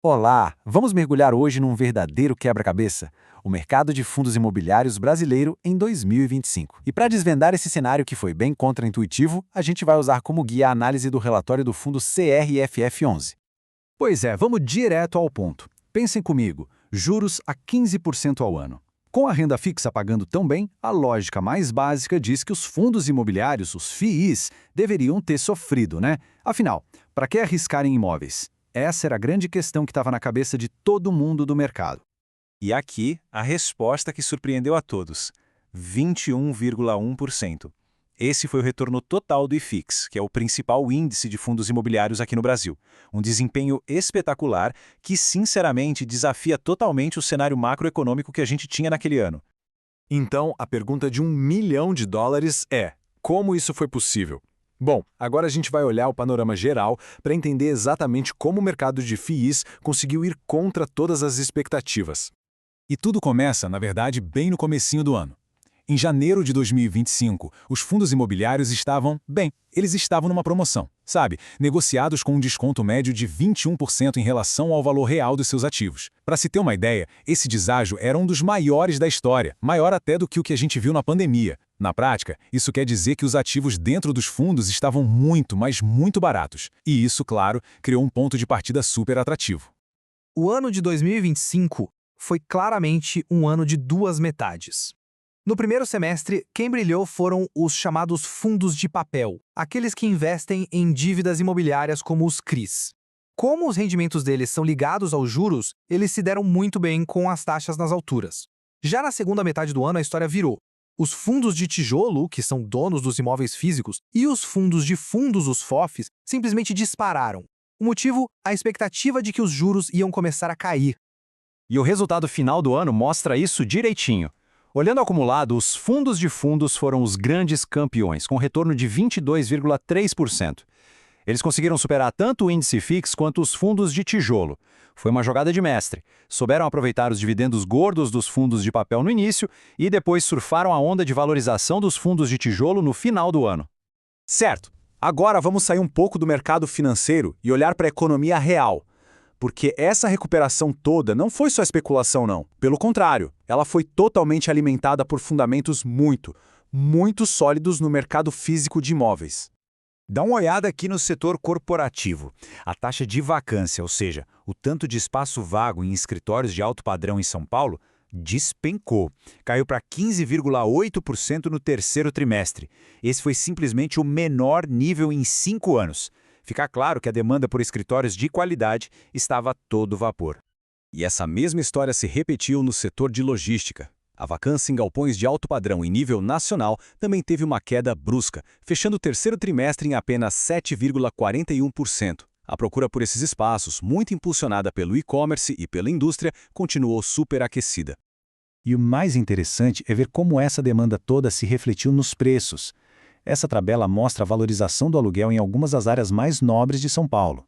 Olá, vamos mergulhar hoje num verdadeiro quebra-cabeça, o mercado de fundos imobiliários brasileiro em 2025. E para desvendar esse cenário que foi bem contraintuitivo, a gente vai usar como guia a análise do relatório do fundo CRFF11. Pois é, vamos direto ao ponto. Pensem comigo, juros a 15% ao ano. Com a renda fixa pagando tão bem, a lógica mais básica diz que os fundos imobiliários, os FIIs, deveriam ter sofrido, né? Afinal, para que arriscar em imóveis? Essa era a grande questão que estava na cabeça de todo mundo do mercado. E aqui, a resposta que surpreendeu a todos: 21,1%. Esse foi o retorno total do IFIX, que é o principal índice de fundos imobiliários aqui no Brasil. Um desempenho espetacular que, sinceramente, desafia totalmente o cenário macroeconômico que a gente tinha naquele ano. Então, a pergunta de US$ 1 milhão é: como isso foi possível? Bom, agora a gente vai olhar o panorama geral para entender exatamente como o mercado de FIIs conseguiu ir contra todas as expectativas. E tudo começa, na verdade, bem no comecinho do ano. Em janeiro de 2025, os fundos imobiliários eles estavam numa promoção, sabe? Negociados com um desconto médio de 21% em relação ao valor real dos seus ativos. Para se ter uma ideia, esse deságio era um dos maiores da história, maior até do que o que a gente viu na pandemia. Na prática, isso quer dizer que os ativos dentro dos fundos estavam muito, mas muito baratos. E isso, claro, criou um ponto de partida super atrativo. O ano de 2025 foi claramente um ano de duas metades. No primeiro semestre, quem brilhou foram os chamados fundos de papel, aqueles que investem em dívidas imobiliárias como os CRIs. Como os rendimentos deles são ligados aos juros, eles se deram muito bem com as taxas nas alturas. Já na segunda metade do ano, a história virou. Os fundos de tijolo, que são donos dos imóveis físicos, e os fundos de fundos, os FOFs, simplesmente dispararam. O motivo? A expectativa de que os juros iam começar a cair. E o resultado final do ano mostra isso direitinho. Olhando o acumulado, os fundos de fundos foram os grandes campeões, com retorno de 22,3%. Eles conseguiram superar tanto o índice FIX quanto os fundos de tijolo. Foi uma jogada de mestre. Souberam aproveitar os dividendos gordos dos fundos de papel no início e depois surfaram a onda de valorização dos fundos de tijolo no final do ano. Certo, agora vamos sair um pouco do mercado financeiro e olhar para a economia real. Porque essa recuperação toda não foi só especulação, não. Pelo contrário, ela foi totalmente alimentada por fundamentos muito sólidos no mercado físico de imóveis. Dá uma olhada aqui no setor corporativo. A taxa de vacância, ou seja, o tanto de espaço vago em escritórios de alto padrão em São Paulo, despencou. Caiu para 15,8% no terceiro trimestre. Esse foi simplesmente o menor nível em 5 anos. Fica claro que a demanda por escritórios de qualidade estava a todo vapor. E essa mesma história se repetiu no setor de logística. A vacância em galpões de alto padrão em nível nacional também teve uma queda brusca, fechando o terceiro trimestre em apenas 7,41%. A procura por esses espaços, muito impulsionada pelo e-commerce e pela indústria, continuou superaquecida. E o mais interessante é ver como essa demanda toda se refletiu nos preços. Essa tabela mostra a valorização do aluguel em algumas das áreas mais nobres de São Paulo.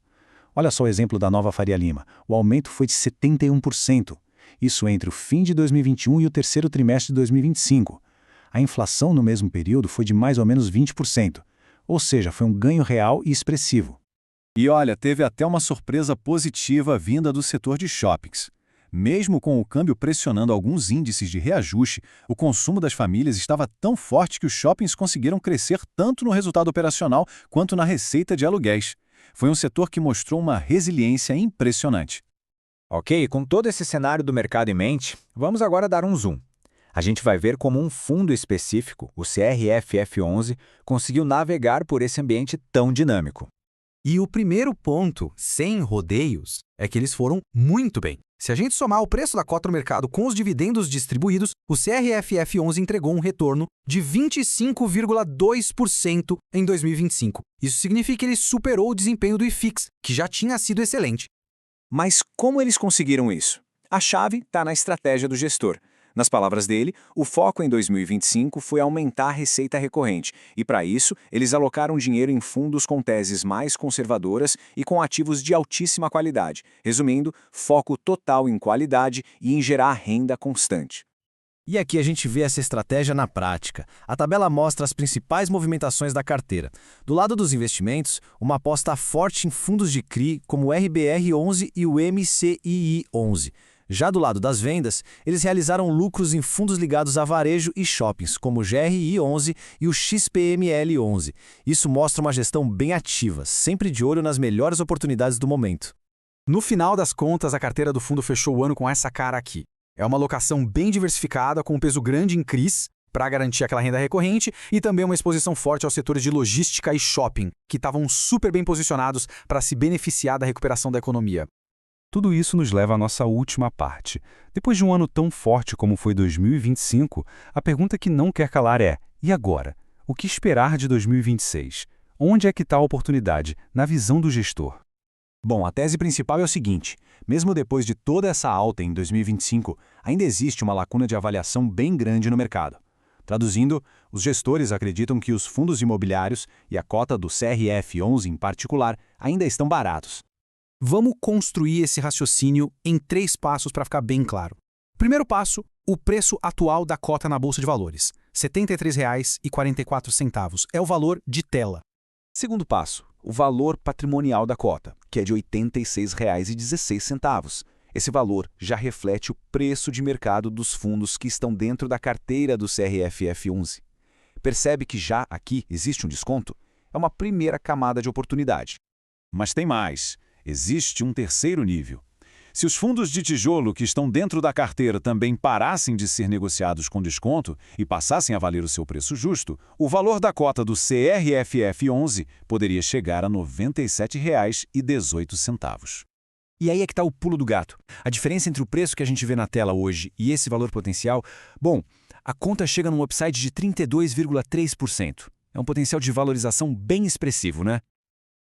Olha só o exemplo da Nova Faria Lima. O aumento foi de 71%. Isso entre o fim de 2021 e o terceiro trimestre de 2025. A inflação no mesmo período foi de mais ou menos 20%. Ou seja, foi um ganho real e expressivo. E olha, teve até uma surpresa positiva vinda do setor de shoppings. Mesmo com o câmbio pressionando alguns índices de reajuste, o consumo das famílias estava tão forte que os shoppings conseguiram crescer tanto no resultado operacional quanto na receita de aluguéis. Foi um setor que mostrou uma resiliência impressionante. Ok, com todo esse cenário do mercado em mente, vamos agora dar um zoom. A gente vai ver como um fundo específico, o CRFF11, conseguiu navegar por esse ambiente tão dinâmico. E o primeiro ponto, sem rodeios, é que eles foram muito bem. Se a gente somar o preço da cota no mercado com os dividendos distribuídos, o CRFF11 entregou um retorno de 25,2% em 2025. Isso significa que ele superou o desempenho do IFIX, que já tinha sido excelente. Mas como eles conseguiram isso? A chave está na estratégia do gestor. Nas palavras dele, o foco em 2025 foi aumentar a receita recorrente, e para isso, eles alocaram dinheiro em fundos com teses mais conservadoras e com ativos de altíssima qualidade. Resumindo, foco total em qualidade e em gerar renda constante. E aqui a gente vê essa estratégia na prática. A tabela mostra as principais movimentações da carteira. Do lado dos investimentos, uma aposta forte em fundos de CRI, como o RBR11 e o MCII11. Já do lado das vendas, eles realizaram lucros em fundos ligados a varejo e shoppings, como o GRI11 e o XPML11. Isso mostra uma gestão bem ativa, sempre de olho nas melhores oportunidades do momento. No final das contas, a carteira do fundo fechou o ano com essa cara aqui. É uma alocação bem diversificada, com um peso grande em CRIs, para garantir aquela renda recorrente, e também uma exposição forte aos setores de logística e shopping, que estavam super bem posicionados para se beneficiar da recuperação da economia. Tudo isso nos leva à nossa última parte. Depois de um ano tão forte como foi 2025, a pergunta que não quer calar é: e agora? O que esperar de 2026? Onde é que está a oportunidade, na visão do gestor? Bom, a tese principal é o seguinte: mesmo depois de toda essa alta em 2025, ainda existe uma lacuna de avaliação bem grande no mercado. Traduzindo, os gestores acreditam que os fundos imobiliários e a cota do CRF11 em particular ainda estão baratos. Vamos construir esse raciocínio em 3 passos para ficar bem claro. Primeiro passo, o preço atual da cota na Bolsa de Valores, R$ 73,44 é o valor de tela. Segundo passo, o valor patrimonial da cota, que é de R$ 86,16. Esse valor já reflete o preço de mercado dos fundos que estão dentro da carteira do CRFF11. Percebe que já aqui existe um desconto? É uma primeira camada de oportunidade. Mas tem mais. Existe um terceiro nível. Se os fundos de tijolo que estão dentro da carteira também parassem de ser negociados com desconto e passassem a valer o seu preço justo, o valor da cota do CRFF11 poderia chegar a R$ 97,18. E aí é que está o pulo do gato. A diferença entre o preço que a gente vê na tela hoje e esse valor potencial, bom, a conta chega num upside de 32,3%. É um potencial de valorização bem expressivo, né?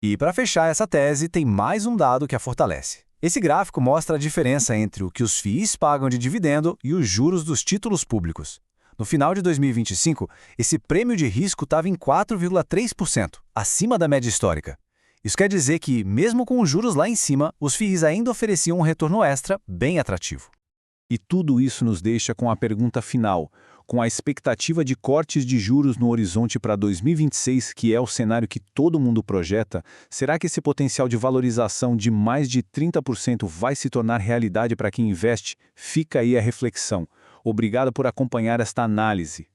E para fechar essa tese, tem mais um dado que a fortalece. Esse gráfico mostra a diferença entre o que os FIIs pagam de dividendo e os juros dos títulos públicos. No final de 2025, esse prêmio de risco estava em 4,3%, acima da média histórica. Isso quer dizer que, mesmo com os juros lá em cima, os FIIs ainda ofereciam um retorno extra bem atrativo. E tudo isso nos deixa com a pergunta final: com a expectativa de cortes de juros no horizonte para 2026, que é o cenário que todo mundo projeta, será que esse potencial de valorização de mais de 30% vai se tornar realidade para quem investe? Fica aí a reflexão. Obrigado por acompanhar esta análise.